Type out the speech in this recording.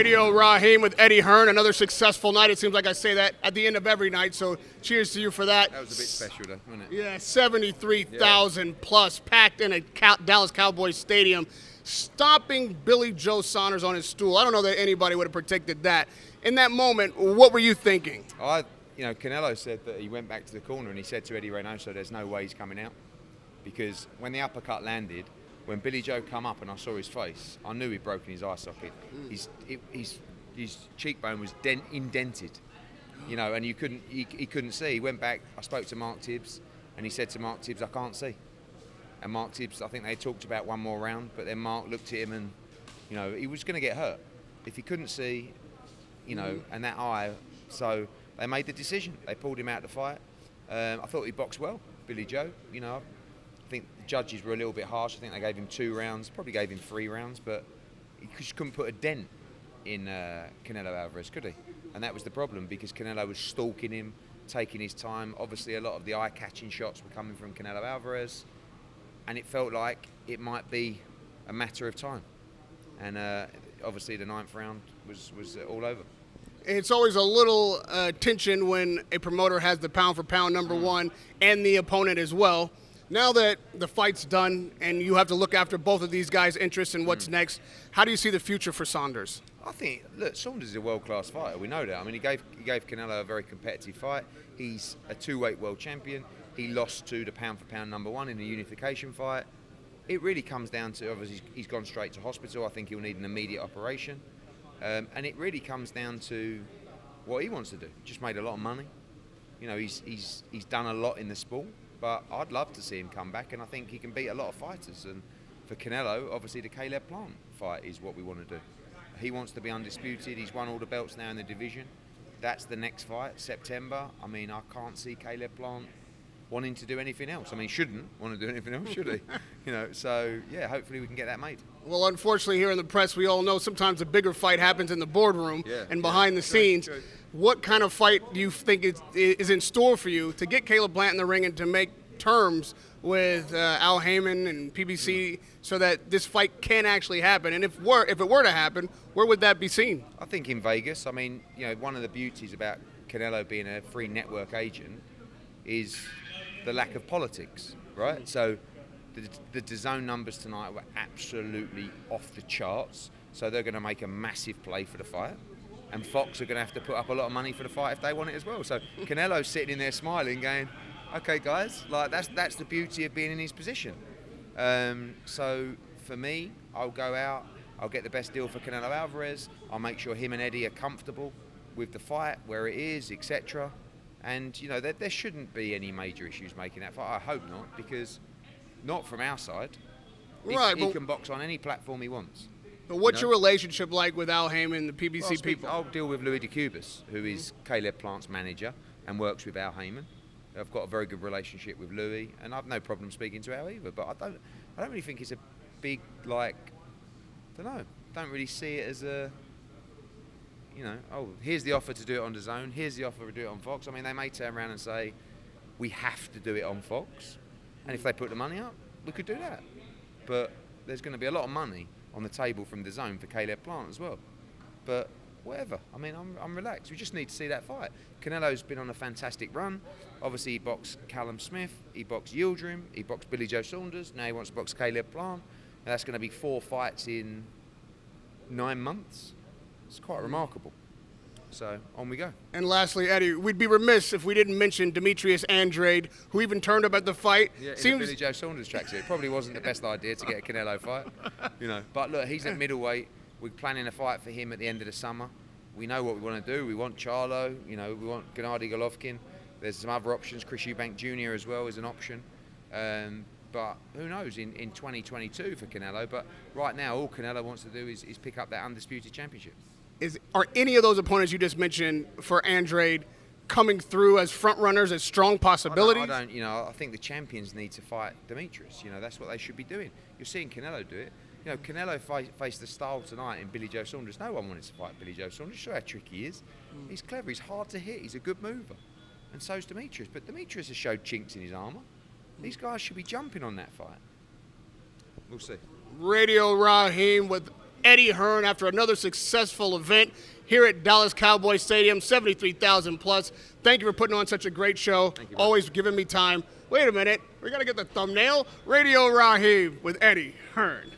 Radio Raheem with Eddie Hearn. Another successful night. It seems like I say that at the end of every night, so cheers to you for that. That was a bit special, though, wasn't it? Yeah, 73,000 plus packed in a Dallas Cowboys stadium, stomping Billy Joe Saunders on his stool. I don't know that anybody would have predicted that. In that moment, what were you thinking? Canelo said that he went back to the corner and he said to Eddie Reynoso, there's no way he's coming out. Because when the uppercut landed, when Billy Joe come up and I saw his face, I knew he'd broken his eye socket. His cheekbone was indented, and he couldn't see. He went back. I spoke to Mark Tibbs, and he said to Mark Tibbs, I can't see. And Mark Tibbs, I think they talked about one more round, but then Mark looked at him and, he was going to get hurt if he couldn't see, and that eye. So they made the decision. They pulled him out of the fight. I thought he boxed well, Billy Joe. I think the judges were a little bit harsh. I think they gave him 2 rounds, probably gave him 3 rounds, but he just couldn't put a dent in Canelo Alvarez, could he? And that was the problem, because Canelo was stalking him, taking his time. Obviously, a lot of the eye-catching shots were coming from Canelo Alvarez, and it felt like it might be a matter of time. And obviously, the 9th round was all over. It's always a little tension when a promoter has the pound-for-pound number one and the opponent as well. Now that the fight's done and you have to look after both of these guys' interests and what's next, how do you see the future for Saunders? I think, Saunders is a world-class fighter. We know that. I mean, he gave Canelo a very competitive fight. He's a 2-weight world champion. He lost to the pound-for-pound number one in the unification fight. It really comes down to, obviously, he's gone straight to hospital. I think he'll need an immediate operation. And it really comes down to what he wants to do. Just made a lot of money. He's done a lot in the sport. But I'd love to see him come back, and I think he can beat a lot of fighters. And for Canelo, obviously the Caleb Plant fight is what we want to do. He wants to be undisputed. He's won all the belts now in the division. That's the next fight, September. I mean, I can't see Caleb Plant wanting to do anything else. I mean, he shouldn't want to do anything else, should he? So, yeah, hopefully we can get that made. Well, unfortunately, here in the press, we all know sometimes a bigger fight happens in the boardroom and behind the scenes. True. What kind of fight do you think is in store for you to get Caleb Plant in the ring and to make terms with Al Heyman and PBC so that this fight can actually happen? And if it were to happen, where would that be seen? I think in Vegas. I mean, one of the beauties about Canelo being a free network agent is the lack of politics, right? So the DAZN numbers tonight were absolutely off the charts. So they're going to make a massive play for the fight. And Fox are going to have to put up a lot of money for the fight if they want it as well. So Canelo's sitting in there smiling, going, okay, guys, like that's the beauty of being in his position. So for me, I'll go out, I'll get the best deal for Canelo Alvarez, I'll make sure him and Eddie are comfortable with the fight, where it is, etc. And, there shouldn't be any major issues making that fight. I hope not, because not from our side. He can box on any platform he wants. But what's your relationship like with Al Heyman, the PBC people? I'll deal with Louis DeCubas, who is Caleb Plant's manager and works with Al Heyman. I've got a very good relationship with Louis, and I've no problem speaking to Al either. But I don't really think it's a big, don't really see it as a, here's the offer to do it on DAZN, here's the offer to do it on Fox. I mean, they may turn around and say, we have to do it on Fox. And if they put the money up, we could do that. But there's going to be a lot of money on the table from DAZN for Caleb Plant as well. But whatever. I mean, I'm relaxed. We just need to see that fight. Canelo's been on a fantastic run. Obviously, he boxed Callum Smith, he boxed Yildirim, he boxed Billy Joe Saunders. Now he wants to box Caleb Plant. And that's going to be 4 fights in 9 months. It's quite remarkable. So, on we go. And lastly, Eddie, we'd be remiss if we didn't mention Demetrius Andrade, who even turned up at the fight. Yeah, in the Billy Joe Saunders tracksuit. It probably wasn't the best idea to get a Canelo fight. But look, he's at middleweight. We're planning a fight for him at the end of the summer. We know what we want to do. We want Charlo. We want Gennady Golovkin. There's some other options. Chris Eubank Jr. as well is an option. But who knows in 2022 for Canelo. But right now, all Canelo wants to do is pick up that undisputed championship. Are any of those opponents you just mentioned for Andrade coming through as front runners, as strong possibilities? I think the champions need to fight Demetrius. That's what they should be doing. You're seeing Canelo do it. Canelo faced the style tonight in Billy Joe Saunders. No one wanted to fight Billy Joe Saunders. Show how tricky he is. He's clever. He's hard to hit. He's a good mover. And so's Demetrius. But Demetrius has showed chinks in his armour. These guys should be jumping on that fight. We'll see. Radio Raheem with Eddie Hearn after another successful event here at Dallas Cowboy Stadium, 73,000 plus. Thank you for putting on such a great show. Thank you, Always giving me time. Wait a minute. We got to get the thumbnail. Radio Raheem with Eddie Hearn.